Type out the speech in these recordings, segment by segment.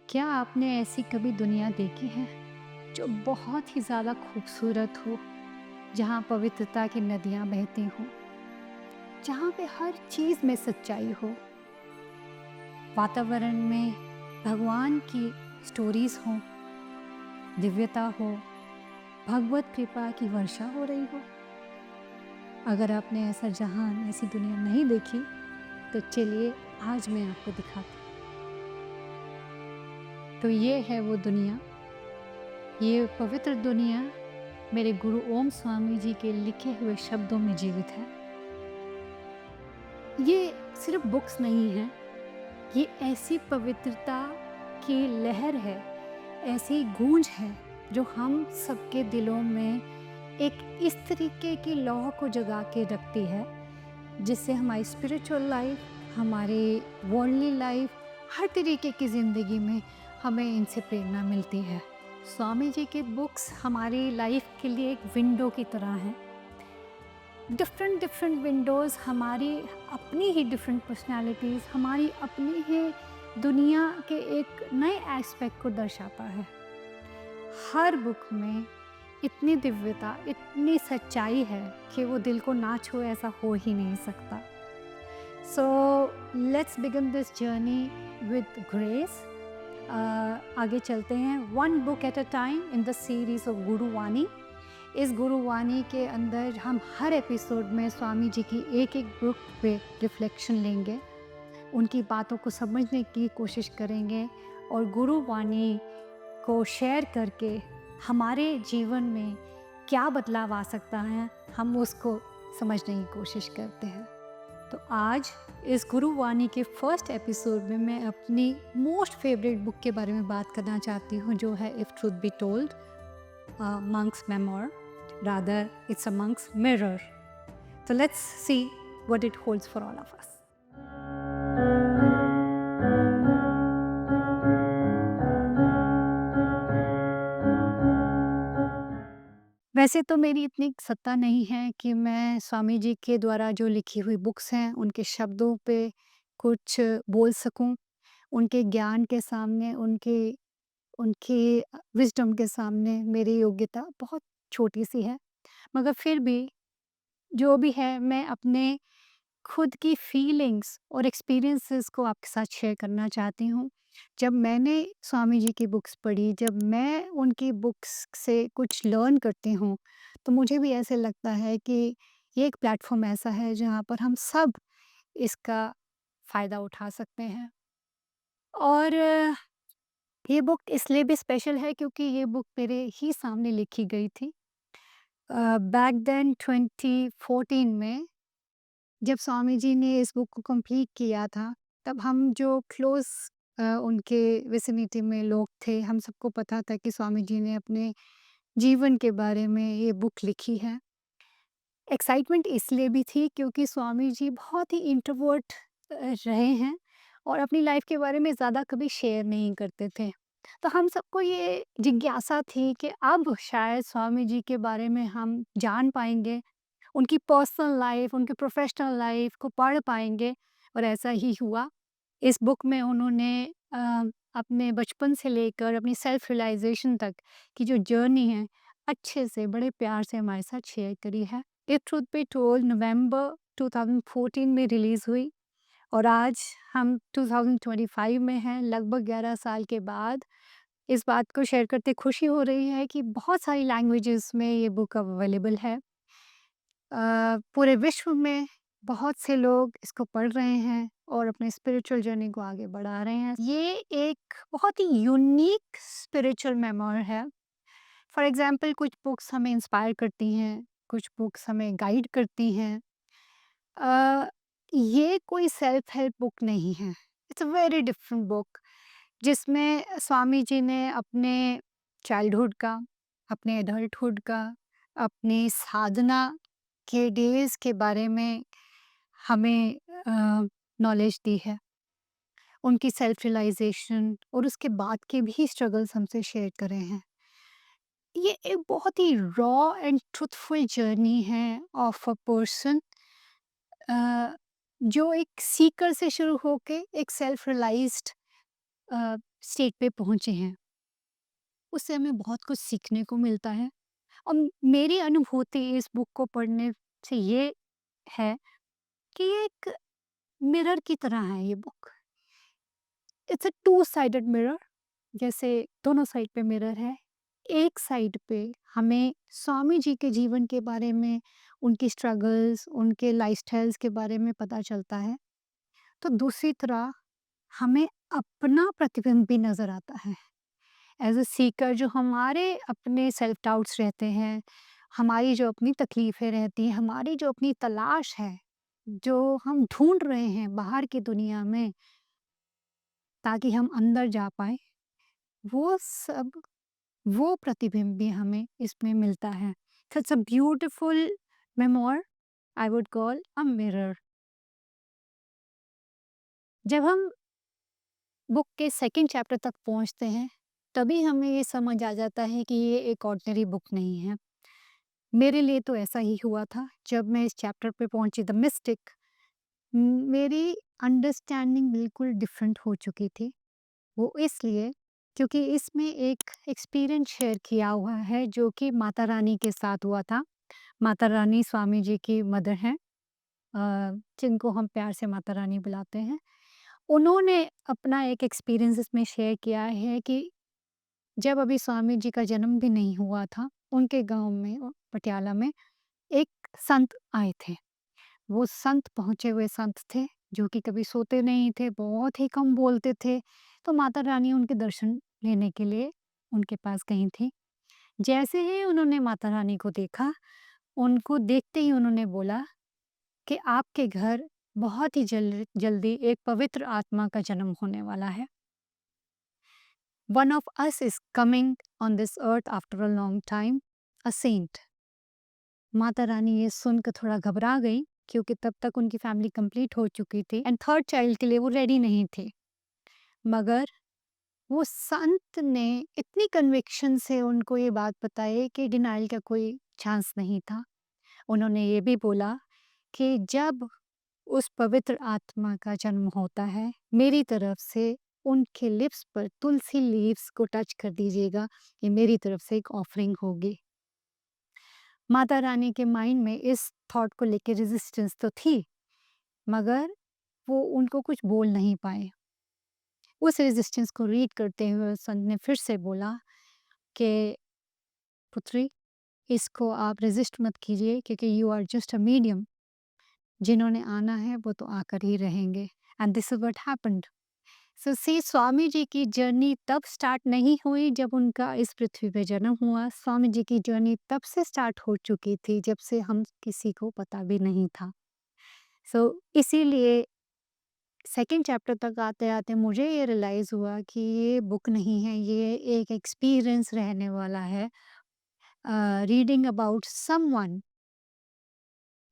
क्या आपने ऐसी कभी दुनिया देखी है जो बहुत ही ज़्यादा खूबसूरत हो, जहाँ पवित्रता की नदियाँ बहती हों, जहाँ पे हर चीज़ में सच्चाई हो, वातावरण में भगवान की स्टोरीज हों, दिव्यता हो, भगवत कृपा की वर्षा हो रही हो? अगर आपने ऐसा जहान, ऐसी दुनिया नहीं देखी, तो चलिए आज मैं आपको दिखाती हूँ। तो ये है वो दुनिया, ये पवित्र दुनिया मेरे गुरु ओम स्वामी जी के लिखे हुए शब्दों में जीवित है। ये सिर्फ बुक्स नहीं है, ये ऐसी पवित्रता की लहर है, ऐसी गूंज है जो हम सबके दिलों में एक इस तरीके की लौ को जगा के रखती है जिससे हमारी स्पिरिचुअल लाइफ, हमारी वर्ल्डली लाइफ, हर तरीके की ज़िंदगी में हमें इनसे प्रेरणा मिलती है। स्वामी जी की बुक्स हमारी लाइफ के लिए एक विंडो की तरह हैं। डिफरेंट डिफरेंट विंडोज़ हमारी अपनी ही डिफरेंट पर्सनालिटीज़, हमारी अपनी ही दुनिया के एक नए एस्पेक्ट को दर्शाता है। हर बुक में इतनी दिव्यता, इतनी सच्चाई है कि वो दिल को ना छुए ऐसा हो ही नहीं सकता। So let's begin this journey with grace. आगे चलते हैं, one book at a time in the series of गुरु वाणी। इस गुरुवाणी के अंदर हम हर एपिसोड में स्वामी जी की एक एक बुक पे रिफ्लेक्शन लेंगे, उनकी बातों को समझने की कोशिश करेंगे और गुरुवाणी को शेयर करके हमारे जीवन में क्या बदलाव आ सकता है, हम उसको समझने की कोशिश करते हैं। तो आज इस गुरुवाणी के फर्स्ट एपिसोड में मैं अपनी मोस्ट फेवरेट बुक के बारे में बात करना चाहती हूँ, जो है if truth be told, monk's memoir. Rather, it's a monk's mirror. So let's see what it holds for all of us. वैसे तो मेरी इतनी सत्ता नहीं है कि मैं स्वामी जी के द्वारा जो लिखी हुई बुक्स हैं, उनके शब्दों पे कुछ बोल सकूं। उनके ज्ञान के सामने, उनके उनके विज़डम के सामने मेरी योग्यता बहुत छोटी-सी है। मगर फिर भी जो भी है, मैं अपने खुद की फीलिंग्स और एक्सपीरियंसेस को आपके साथ शेयर करना चाहती हूँ। जब मैंने स्वामी जी की बुक्स पढ़ी, जब मैं उनकी बुक्स से कुछ लर्न करती हूँ, तो मुझे भी ऐसे लगता है कि ये एक प्लेटफ़ॉर्म ऐसा है जहाँ पर हम सब इसका फ़ायदा उठा सकते हैं। और ये बुक इसलिए भी स्पेशल है क्योंकि ये बुक मेरे ही सामने लिखी गई थी। बैक देन 2014 में जब स्वामी जी ने इस बुक को कंप्लीट किया था, तब हम जो क्लोज़ उनके विसिनिटी में लोग थे, हम सबको पता था कि स्वामी जी ने अपने जीवन के बारे में ये बुक लिखी है। एक्साइटमेंट इसलिए भी थी क्योंकि स्वामी जी बहुत ही इंट्रोवर्ट रहे हैं और अपनी लाइफ़ के बारे में ज़्यादा कभी शेयर नहीं करते थे। तो हम सबको ये जिज्ञासा थी कि अब शायद स्वामी जी के बारे में हम जान पाएँगे, उनकी पर्सनल लाइफ, उनकी प्रोफेशनल लाइफ को पढ़ पाएँगे, और ऐसा ही हुआ। इस बुक में उन्होंने अपने बचपन से लेकर अपनी सेल्फ रियलाइज़ेशन तक की जो जर्नी है, अच्छे से बड़े प्यार से हमारे साथ शेयर करी है। इफ ट्रुथ बी टोल्ड नवंबर 2014 में रिलीज़ हुई और आज हम 2025 में हैं, लगभग 11 साल के बाद इस बात को शेयर करते खुशी हो रही है कि बहुत सारी लैंग्वेजेज़ में ये बुक अवेलेबल है। पूरे विश्व में बहुत से लोग इसको पढ़ रहे हैं और अपने स्पिरिचुअल जर्नी को आगे बढ़ा रहे हैं। ये एक बहुत ही यूनिक स्पिरिचुअल मेमोर है। फॉर एग्जांपल कुछ बुक्स हमें इंस्पायर करती हैं, कुछ बुक्स हमें गाइड करती हैं। अ, ये कोई सेल्फ हेल्प बुक नहीं है। It's a very different book जिसमें स्वामी जी ने अपने चाइल्डहुड का, अपने एडल्टहुड का, अपनी साधना के डेज़ के बारे में हमें नॉलेज दी है। उनकी सेल्फ रियलाइज़ेशन और उसके बाद के भी स्ट्रगल्स हमसे शेयर करे हैं। ये एक बहुत ही रॉ एंड ट्रुथफुल जर्नी है ऑफ अ पर्सन, जो एक सीकर से शुरू होके एक सेल्फ रियलाइज़्ड स्टेट पे पहुँचे हैं, उससे हमें बहुत कुछ सीखने को मिलता है। और मेरी अनुभूति इस बुक को पढ़ने से ये है कि ये एक मिरर की तरह है ये book. It's a two sided mirror, जैसे दोनों साइड पे मिरर है। एक साइड पे हमें स्वामी जी के जीवन के बारे में, उनकी स्ट्रगल्स, उनके लाइफ़स्टाइल्स के बारे में पता चलता है। तो दूसरी तरह हमें अपना प्रतिबिंब भी नज़र आता है। एज़ अ सीकर जो हमारे अपने सेल्फ डाउट्स रहते हैं, हमारी जो अपनी तकलीफ़ें रहती हैं, हमारी जो अपनी तलाश है, जो हम ढूँढ रहे हैं बाहर की दुनिया में ताकि हम अंदर जा पाएँ, वो सब वो प्रतिबिंब भी हमें इसमें मिलता है। So it's a beautiful memoir, I would call a mirror. जब हम बुक के सेकंड चैप्टर तक पहुंचते हैं, तभी हमें ये समझ आ जाता है कि ये एक ऑर्डिनरी बुक नहीं है। मेरे लिए तो ऐसा ही हुआ था। जब मैं इस चैप्टर पे पहुंची, द मिस्टिक, मेरी अंडरस्टैंडिंग बिल्कुल डिफरेंट हो चुकी थी। वो इसलिए क्योंकि इसमें एक एक्सपीरियंस शेयर किया हुआ है जो कि माता रानी के साथ हुआ था। माता रानी स्वामी जी की मदर हैं, जिनको हम प्यार से माता रानी बुलाते हैं। उन्होंने अपना एक एक्सपीरियंस इसमें शेयर किया है कि जब अभी स्वामी जी का जन्म भी नहीं हुआ था, उनके गाँव में पटियाला में एक संत आए थे। वो संत पहुँचे हुए संत थे, जो कि कभी सोते नहीं थे, बहुत ही कम बोलते थे। तो माता रानी उनके दर्शन लेने के लिए उनके पास गई थीं। जैसे ही उन्होंने माता रानी को देखा, उनको देखते ही उन्होंने बोला कि आपके घर बहुत ही जल्दी एक पवित्र आत्मा का जन्म होने वाला है। One of us is coming on this earth after a long time, a saint. Mata Rani ये सुनकर थोड़ा घबरा गई क्योंकि तब तक उनकी फैमिली कंप्लीट हो चुकी थी एंड थर्ड चाइल्ड के लिए वो रेडी नहीं थे। मगर वो संत ने इतनी कन्विक्शन से उनको ये बात बताई कि डिनाइल का कोई चांस नहीं था। उन्होंने ये भी बोला कि जब उस पवित्र आत्मा का जन्म होता है, मेरी तरफ से उनके लिप्स पर तुलसी लीव्स को टच कर दीजिएगा, ये मेरी तरफ से एक ऑफरिंग होगी। माता रानी के माइंड में इस थॉट को लेके रेजिस्टेंस तो थी, मगर वो उनको कुछ बोल नहीं पाए। उस रेजिस्टेंस को रीड करते हुए संत ने फिर से बोला कि पुत्री, इसको आप रेजिस्ट मत कीजिए क्योंकि you are just a medium. जिन्होंने आना है वो तो आकर ही रहेंगे। And this is what happened. So see, Swami ji की जर्नी तब स्टार्ट नहीं हुई जब उनका इस पृथ्वी पे जन्म हुआ। स्वामी जी की जर्नी तब से स्टार्ट हो चुकी थी जब से हम किसी को पता भी नहीं था। सो इसीलिए सेकंड चैप्टर तक आते-आते मुझे ये रियलाइज़ हुआ कि ये बुक नहीं है, ये एक एक्सपीरियंस रहने वाला है, reading about someone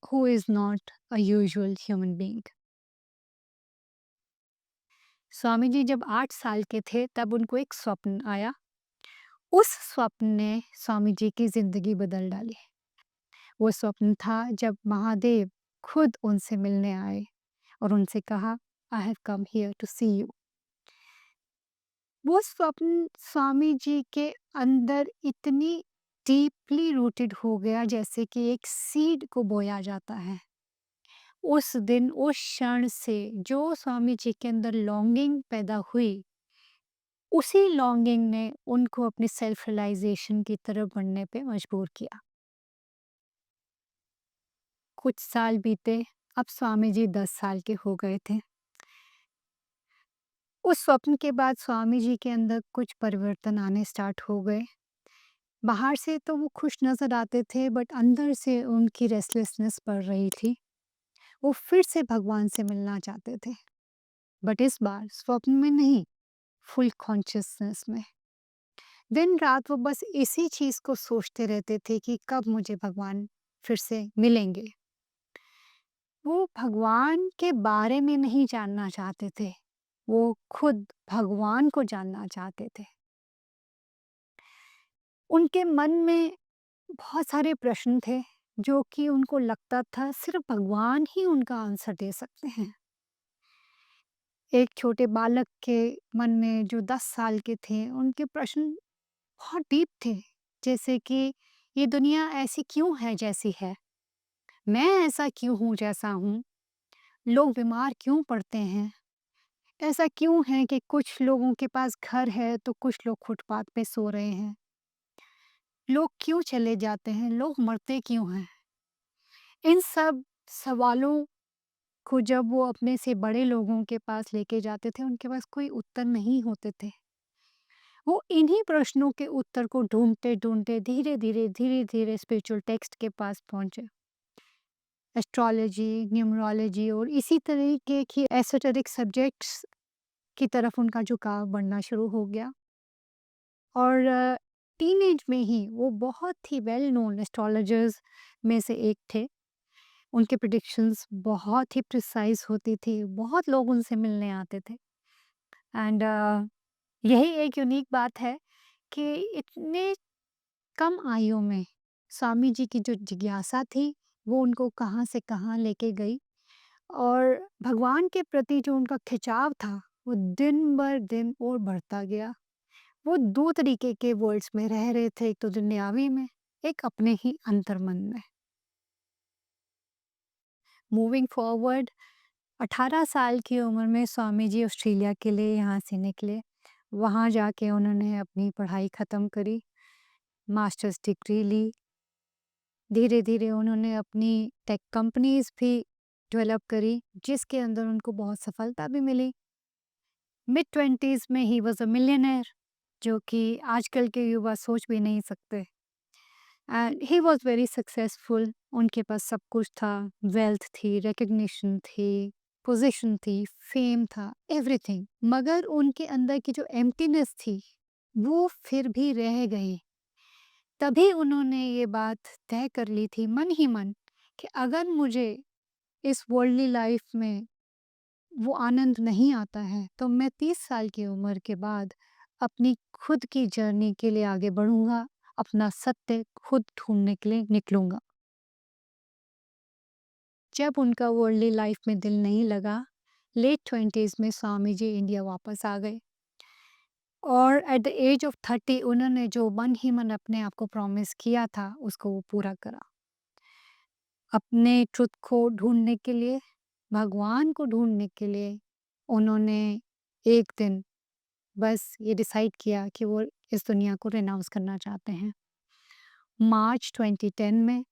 who is not a usual human being. Swami ji जब 8 साल के थे तब उनको एक स्वप्न आया। उस स्वप्न ने स्वामी जी की ज़िंदगी बदल डाली। वो स्वप्न था जब महादेव खुद उनसे मिलने आए और उनसे कहा, I have come here to see you. वो स्वप्न स्वामी जी के अंदर इतनी डीपली रूटेड हो गया जैसे कि एक सीड को बोया जाता है। उस दिन, उस क्षण से जो स्वामी जी के अंदर लॉन्गिंग पैदा हुई, उसी लॉन्गिंग ने उनको अपनी सेल्फ रियलाइजेशन की तरफ बढ़ने पे मजबूर किया। कुछ साल बीते, अब स्वामी जी 10 साल के हो गए थे। उस स्वप्न के बाद स्वामी जी के अंदर कुछ परिवर्तन आने स्टार्ट हो गए। बाहर से तो वो खुश नज़र आते थे बट अंदर से उनकी रेस्टलेसनेस बढ़ रही थी। वो फिर से भगवान से मिलना चाहते थे, बट इस बार स्वप्न में नहीं, फुल कॉन्शियसनेस में। दिन रात वो बस इसी चीज़ को सोचते रहते थे कि कब मुझे भगवान फिर से मिलेंगे। वो भगवान के बारे में नहीं जानना चाहते थे, वो खुद भगवान को जानना चाहते थे। उनके मन में बहुत सारे प्रश्न थे जो कि उनको लगता था सिर्फ भगवान ही उनका आंसर दे सकते हैं। एक छोटे बालक के मन में जो 10 साल के थे, उनके प्रश्न बहुत डीप थे। जैसे कि ये दुनिया ऐसी क्यों है जैसी है? मैं ऐसा क्यों हूँ जैसा हूँ? लोग बीमार क्यों पड़ते हैं? ऐसा क्यों है कि कुछ लोगों के पास घर है तो कुछ लोग फुटपाथ पे सो रहे हैं? लोग क्यों चले जाते हैं? लोग मरते क्यों हैं? इन सब सवालों को जब वो अपने से बड़े लोगों के पास लेके जाते थे, उनके पास कोई उत्तर नहीं होते थे। वो इन्हीं प्रश्नों के उत्तर को ढूँढते-ढूँढते धीरे-धीरे स्पिरिचुअल टेक्स्ट के पास पहुँचे। एस्ट्रोलॉजी, न्यूमरोलॉजी और इसी तरीके की एसोटेरिक सब्जेक्ट्स की तरफ उनका झुकाव बढ़ना शुरू हो गया। और टीनेज में ही वो बहुत ही वेल नोन एस्ट्रोलॉजर्स में से एक थे। उनके प्रेडिक्शंस बहुत ही प्रिसाइज़ होती थी, बहुत लोग उनसे मिलने आते थे। एंड यही एक यूनिक बात है कि इतने कम आयु में स्वामी जी की जो जिज्ञासा थी, वो उनको कहाँ से कहाँ लेके गई और भगवान के प्रति जो उनका खिंचाव था, वो दिन बर दिन और बढ़ता गया। वो 2 तरीके के वर्ल्ड्स में रह रहे थे, एक तो दुनियावी में, एक अपने ही अंतर्मन में। मूविंग फॉरवर्ड 18 साल की उम्र में स्वामी जी ऑस्ट्रेलिया के लिए यहाँ से निकले। वहाँ जाके उन्होंने अपनी पढ़ाई ख़त्म करी, मास्टर्स डिग्री ली। धीरे-धीरे उन्होंने अपनी टेक कंपनीज़ भी डेवलप करी, जिसके अंदर उनको बहुत सफलता भी मिली। मिड 20s में ही वाज़ अ मिलियनेयर, जो कि आजकल के युवा सोच भी नहीं सकते। And he was very successful. उनके पास सब कुछ था, वेल्थ थी, रिकॉग्निशन थी, पोज़ीशन थी, फ़ेम था, एवरीथिंग। मगर उनके अंदर की जो एम्प्टीनेस थी, वो फिर भी रह गई। तभी उन्होंने ये बात तय कर ली थी मन ही मन कि अगर मुझे इस वर्ल्डली लाइफ़ में वो आनंद नहीं आता है, तो मैं 30 साल की उम्र के बाद अपनी खुद की जर्नी के लिए आगे बढ़ूँगा, अपना सत्य खुद ढूँढने के लिए निकलूँगा। जब उनका वर्ल्डली लाइफ में दिल नहीं लगा, लेट 20s में स्वामी जी इंडिया वापस आ गए और एट द एज ऑफ 30 उन्होंने जो मन ही मन अपने आप को प्रॉमिस किया था, उसको वो पूरा करा। अपने ट्रुथ को ढूँढने के लिए, भगवान को ढूँढने के लिए उन्होंने एक दिन बस ये डिसाइड किया कि वो इस दुनिया को रेनाउंस करना चाहते हैं। मार्च 2010 में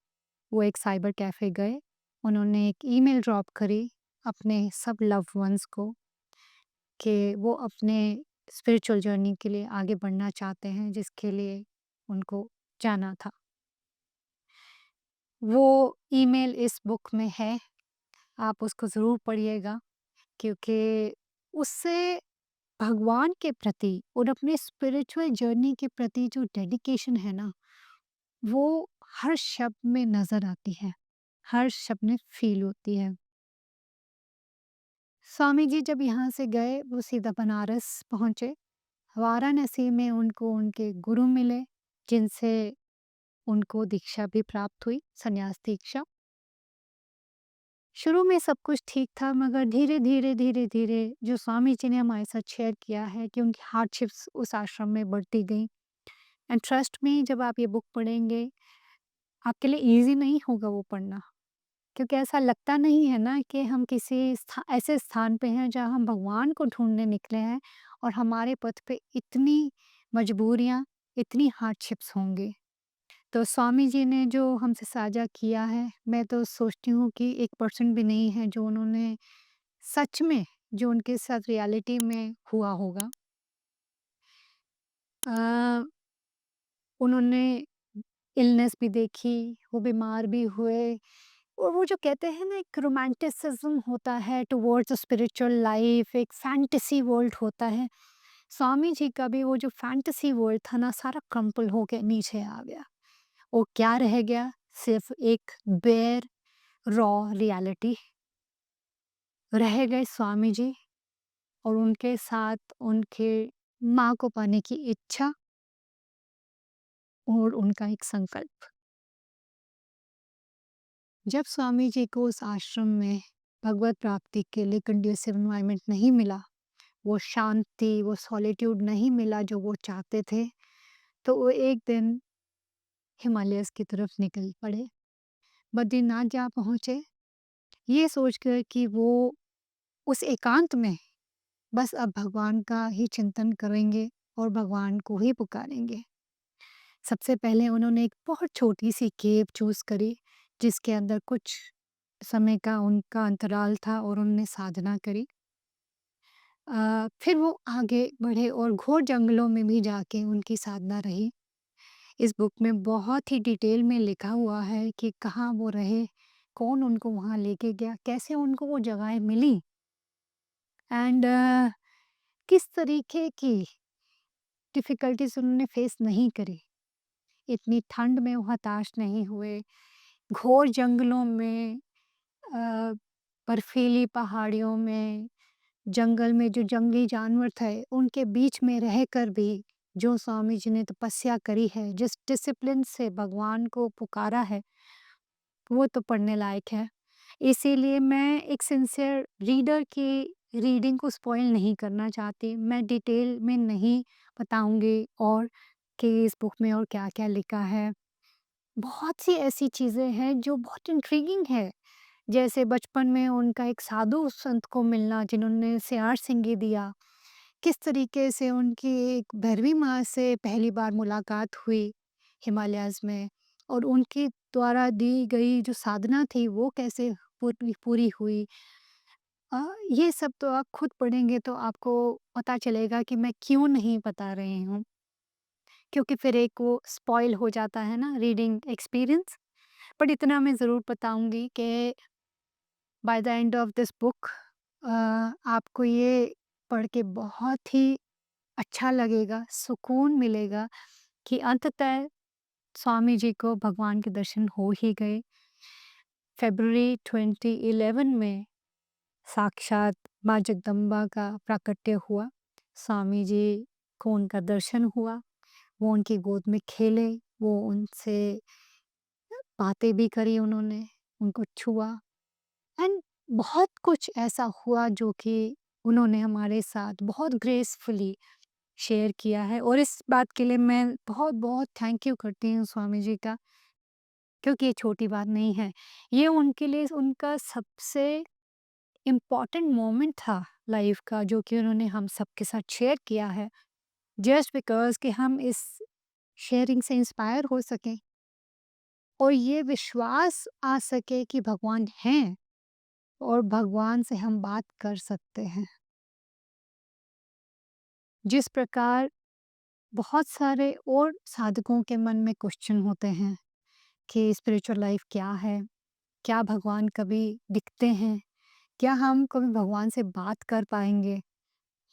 वो एक साइबर कैफ़े गए। उन्होंने एक ईमेल ड्रॉप करी अपने सब लव्ड वन्स को कि वो अपने स्पिरिचुअल जर्नी के लिए आगे बढ़ना चाहते हैं, जिसके लिए उनको जाना था। वो ईमेल इस बुक में है, आप उसको ज़रूर पढ़िएगा क्योंकि उससे भगवान के प्रति और अपने स्पिरिचुअल जर्नी के प्रति जो डेडिकेशन है ना, वो हर शब्द में नज़र आती है, हर शब्द में फ़ील होती है। स्वामी जी जब यहाँ से गए, वो सीधा बनारस पहुँचे। वाराणसी में उनको उनके गुरु मिले, जिनसे उनको दीक्षा भी प्राप्त हुई, संन्यास दीक्षा। शुरू में सब कुछ ठीक था मगर धीरे-धीरे जो स्वामी जी ने हमारे साथ शेयर किया है कि उनकी हार्डशिप्स उस आश्रम में बढ़ती गईं। एंड ट्रस्ट मी, जब आप ये बुक पढ़ेंगे, आपके लिए ईज़ी नहीं होगा वो पढ़ना। क्योंकि ऐसा लगता नहीं है ना कि हम किसी ऐसे स्थान पे हैं जहाँ हम भगवान को ढूँढने निकले हैं और हमारे पथ पे इतनी मजबूरियाँ, इतनी हार्डशिप्स होंगी। तो स्वामी जी ने जो हमसे साझा किया है, मैं तो सोचती हूँ कि 1% भी नहीं है जो उन्होंने सच में जो उनके साथ रियलिटी में हुआ होगा। अ, उन्होंने इलनेस भी देखी, वो बीमार भी हुए और वो जो कहते हैं ना एक रोमांटिसिज्म होता है टुवर्ड्स स्पिरिचुअल लाइफ, एक फैंटेसी वर्ल्ड होता है। स्वामी जी का भी वो जो फैंटेसी वर्ल्ड था ना, सारा क्रम्पल होके नीचे आ गया। वो क्या रह गया? सिर्फ एक बेयर रॉ रियलिटी रह गए स्वामी जी और उनके साथ उनके माँ को पाने की इच्छा और उनका एक संकल्प। जब स्वामी जी को उस आश्रम में भगवत प्राप्ति के लिए कंड्यूसिव एनवायरनमेंट नहीं मिला, वो शांति, वो सॉलिट्यूड नहीं मिला जो वो चाहते थे, तो वो एक दिन हिमालयस की तरफ निकल पड़े। बद्रीनाथ जा पहुँचे, ये सोचकर कि वो उस एकांत में बस अब भगवान का ही चिंतन करेंगे और भगवान को ही पुकारेंगे। सबसे पहले उन्होंने एक बहुत छोटी-सी केव चूज़ करी, जिसके अंदर कुछ समय का उनका अंतराल था और उन्होंने साधना करी। फिर वो आगे बढ़े और घोर जंगलों में भी जाके उनकी साधना रही। इस बुक में बहुत ही डिटेल में लिखा हुआ है कि कहाँ वो रहे, कौन उनको वहाँ लेके गया, कैसे उनको वो जगहें मिली एंड किस तरीके की डिफ़िकल्टीज़ उन्होंने फेस नहीं करी। इतनी ठंड में वो हताश नहीं हुए, घोर जंगलों में अ, बर्फीली पहाड़ियों में, जंगल में जो जंगली जानवर थे, उनके बीच में रहकर भी जो स्वामी जी ने तपस्या करी है, जिस डिसिप्लिन से भगवान को पुकारा है, वो तो पढ़ने लायक है। इसीलिए मैं एक सिंसियर रीडर की रीडिंग को स्पॉइल नहीं करना चाहती। मैं डिटेल में नहीं बताऊँगी और कि इस बुक में और क्या-क्या लिखा है। बहुत सी ऐसी चीज़ें हैं जो बहुत इंट्रिगिंग है। जैसे बचपन में उनका एक साधु संत को मिलना जिन्होंने सियार सिंगी दिया। किस तरीके से उनकी एक भैरवी माँ से पहली बार मुलाकात हुई हिमालयाज़ में और उनके द्वारा दी गई जो साधना थी वो कैसे पूरी पूरी हुई। ये सब तो आप खुद पढ़ेंगे तो आपको पता चलेगा कि मैं क्यों नहीं बता रही हूँ। क्योंकि फिर एक वो स्पॉइल हो जाता है ना रीडिंग एक्सपीरियंस। बट इतना मैं ज़रूर बताऊँगी कि by the end of this book आपको ये पढ़ के बहुत ही अच्छा लगेगा, सुकून मिलेगा कि अंततः स्वामी जी को भगवान के दर्शन हो ही गए। फ़रवरी 2011 में साक्षात माँ जगदम्बा का प्राकट्य हुआ। स्वामी जी को उनका दर्शन हुआ, वो उनकी गोद में खेले, वो उनसे बातें भी करी उन्होंने, उनको छुआ एंड बहुत कुछ ऐसा हुआ जो कि उन्होंने हमारे साथ बहुत ग्रेसफुली शेयर किया है और इस बात के लिए मैं बहुत-बहुत थैंक यू करती हूँ स्वामी जी का, क्योंकि ये छोटी बात नहीं है। ये उनके लिए उनका सबसे इम्पोर्टेंट मोमेंट था लाइफ का जो कि उन्होंने हम सबके साथ शेयर किया है, जस्ट बिकॉज़ कि हम इस शेयरिंग से इंस्पायर हो सकें और ये विश्वास आ सके कि भगवान हैं और भगवान से हम बात कर सकते हैं। जिस प्रकार बहुत सारे और साधकों के मन में क्वेश्चन होते हैं कि स्पिरिचुअल लाइफ क्या है? क्या भगवान कभी दिखते हैं? क्या हम कभी भगवान से बात कर पाएँगे?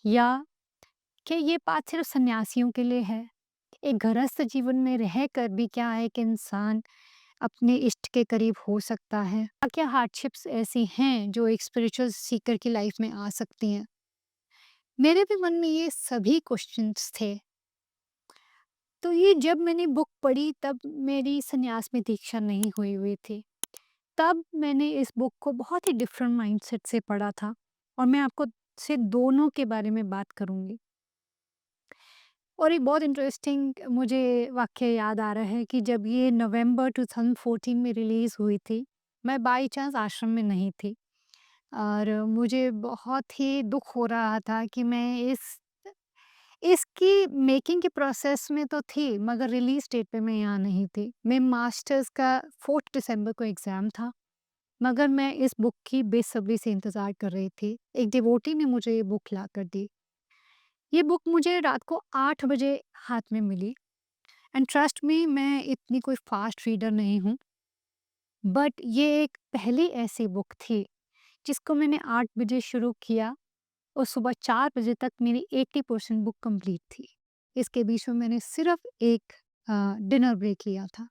या क्या ये बात सिर्फ़ सन्यासियों के लिए है? एक गृहस्थ जीवन में रहकर भी क्या एक इंसान अपने इष्ट के करीब हो सकता है? क्या हार्डशिप्स ऐसी हैं जो एक स्पिरिचुअल सीकर की लाइफ में आ सकती हैं? मेरे भी मन में ये सभी क्वेश्चन्स थे। तो ये जब मैंने बुक पढ़ी तब मेरी सन्यास में दीक्षा नहीं हुई हुई थी। तब मैंने इस बुक को बहुत ही डिफरेंट माइंडसेट से पढ़ा था और मैं आपको से दोनों के बारे में बात करूँगी। और एक बहुत इंटरेस्टिंग मुझे वाक़या याद आ रहा है कि जब ये नवंबर 2014 में रिलीज़ हुई थी, मैं बाय चांस आश्रम में नहीं थी और मुझे बहुत ही दुःख हो रहा था कि मैं इसकी मेकिंग के प्रोसेस में तो थी, मगर रिलीज़ डेट पे मैं यहाँ नहीं थी। मैं मास्टर्स का 4th दिसंबर को एग्ज़ाम था, मगर मैं इस बुक की बेसब्री से इंतज़ार कर रही थी। एक डिवोटी ने मुझे ये बुक लाकर दी। ये बुक मुझे रात को 8 बजे हाथ में मिली एंड ट्रस्ट मी मैं इतनी कोई फ़ास्ट रीडर नहीं हूँ, बट ये एक पहली ऐसी बुक थी, जिसको मैंने 8 बजे शुरू किया और सुबह 4 बजे तक मेरी 80% बुक कंप्लीट थी। इसके बीच में मैंने सिर्फ़ एक डिनर ब्रेक लिया था।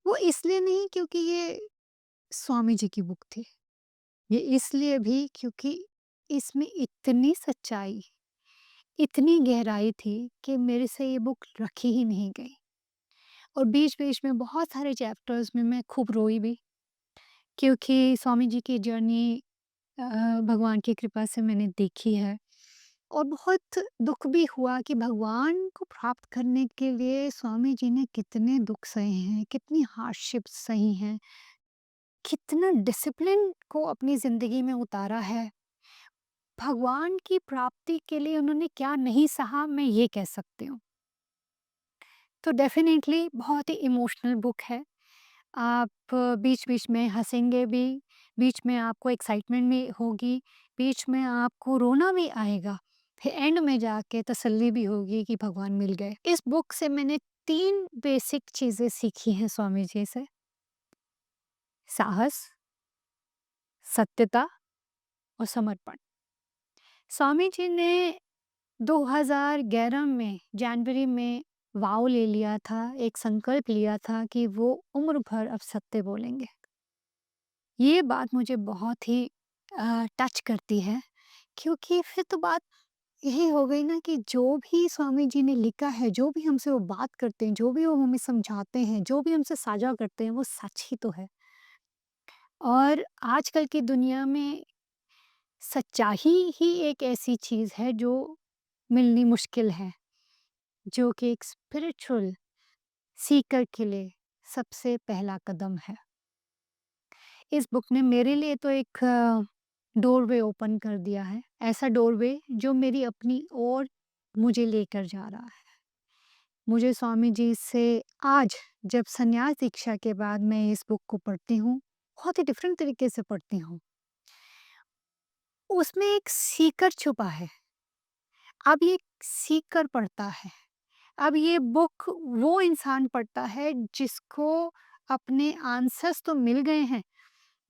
वो इसलिए नहीं क्योंकि ये स्वामी जी की बुक थी। ये इसलिए भी क्योंकि इसमें इतनी सच्चाई, इतनी गहराई थी कि मेरे से ये बुक रखी ही नहीं गई। और बीच-बीच में बहुत सारे चैप्टर्स में मैं खूब रोई भी, क्योंकि स्वामी जी की जर्नी भगवान की कृपा से मैंने देखी है। और बहुत दुःख भी हुआ कि भगवान को प्राप्त करने के लिए स्वामी जी ने कितने दुःख सहे हैं, कितनी हार्डशिप्स सही हैं, कितना डिसिप्लिन को अपनी ज़िंदगी में उतारा है। भगवान की प्राप्ति के लिए उन्होंने क्या नहीं सहा, मैं ये कह सकती हूँ। तो डेफ़िनेटली बहुत ही इमोशनल बुक है। आप बीच-बीच में हँसेंगे भी, बीच में आपको एक्साइटमेंट भी होगी, बीच में आपको रोना भी आएगा, फिर एंड में जाके तसल्ली भी होगी कि भगवान मिल गए। इस बुक से मैंने 3 बेसिक चीज़ें सीखी हैं स्वामी जी से। साहस, सत्यता और समर्पण। स्वामी जी ने 2011 में जनवरी में वाव ले लिया था, एक संकल्प लिया था कि वो उम्र भर अब सत्य बोलेंगे। ये बात मुझे बहुत ही टच करती है, क्योंकि फिर तो बात यही हो गई ना कि जो भी स्वामी जी ने लिखा है, जो भी हमसे वो बात करते हैं, जो भी वो हमें समझाते हैं, जो भी हमसे साझा करते हैं, वो सच ही तो है। और आजकल की दुनिया में सच्चाई ही एक ऐसी चीज़ है जो मिलनी मुश्किल है, जो कि एक स्पिरिचुअल सीकर के लिए सबसे पहला कदम है। इस बुक ने मेरे लिए तो एक डोरवे ओपन कर दिया है, ऐसा डोरवे जो मेरी अपनी ओर मुझे लेकर जा रहा है। मुझे स्वामी जी से आज, जब संन्यास दीक्षा के बाद मैं इस बुक को पढ़ती हूँ, बहुत ही डिफरेंट तरीके से पढ़ती हूँ। उसमें एक सीकर छुपा है। अब ये सीकर पढ़ता है। अब ये बुक वो इंसान पढ़ता है जिसको अपने आंसर्स तो मिल गए हैं,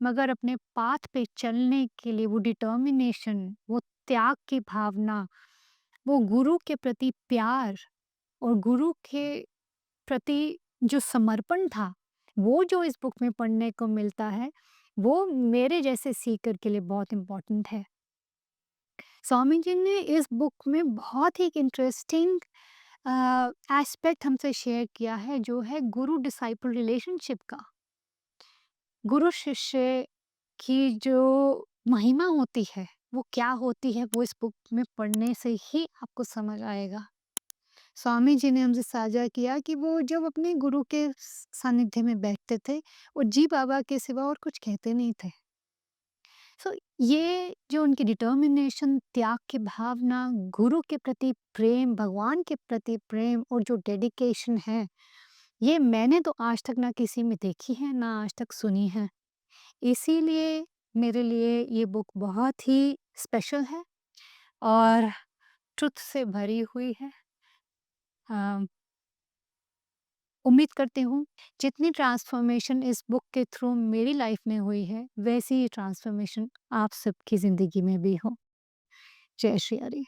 मगर अपने पाथ पे चलने के लिए वो डिटर्मिनेशन, वो त्याग की भावना, वो गुरु के प्रति प्यार और गुरु के प्रति जो समर्पण था, वो जो इस बुक में पढ़ने को मिलता है, वो मेरे जैसे सीकर के लिए बहुत इम्पोर्टेंट है। स्वामी जी ने इस बुक में बहुत ही इंटरेस्टिंग एस्पेक्ट हमसे शेयर किया है, जो है गुरु डिसाइपल रिलेशनशिप का। गुरु शिष्य की जो महिमा होती है, वो क्या होती है, वो इस बुक में पढ़ने से ही आपको समझ आएगा। स्वामी जी ने हमसे साझा किया कि वो जब अपने गुरु के सानिध्य में बैठते थे, वो जी बाबा के सिवा और कुछ कहते नहीं थे। सो ये जो उनकी डिटर्मिनेशन, त्याग की भावना, गुरु के प्रति प्रेम, भगवान के प्रति प्रेम और जो डेडिकेशन है, ये मैंने तो आज तक ना किसी में देखी है, ना आज तक सुनी है। इसीलिए मेरे लिए ये बुक बहुत ही स्पेशल है और ट्रुथ से भरी हुई है। अ, उम्मीद करती हूँ जितनी ट्रांसफॉर्मेशन इस बुक के थ्रू मेरी लाइफ में हुई है, वैसी ही ट्रांसफॉर्मेशन आप सबकी ज़िंदगी में भी हो। जय श्री हरि।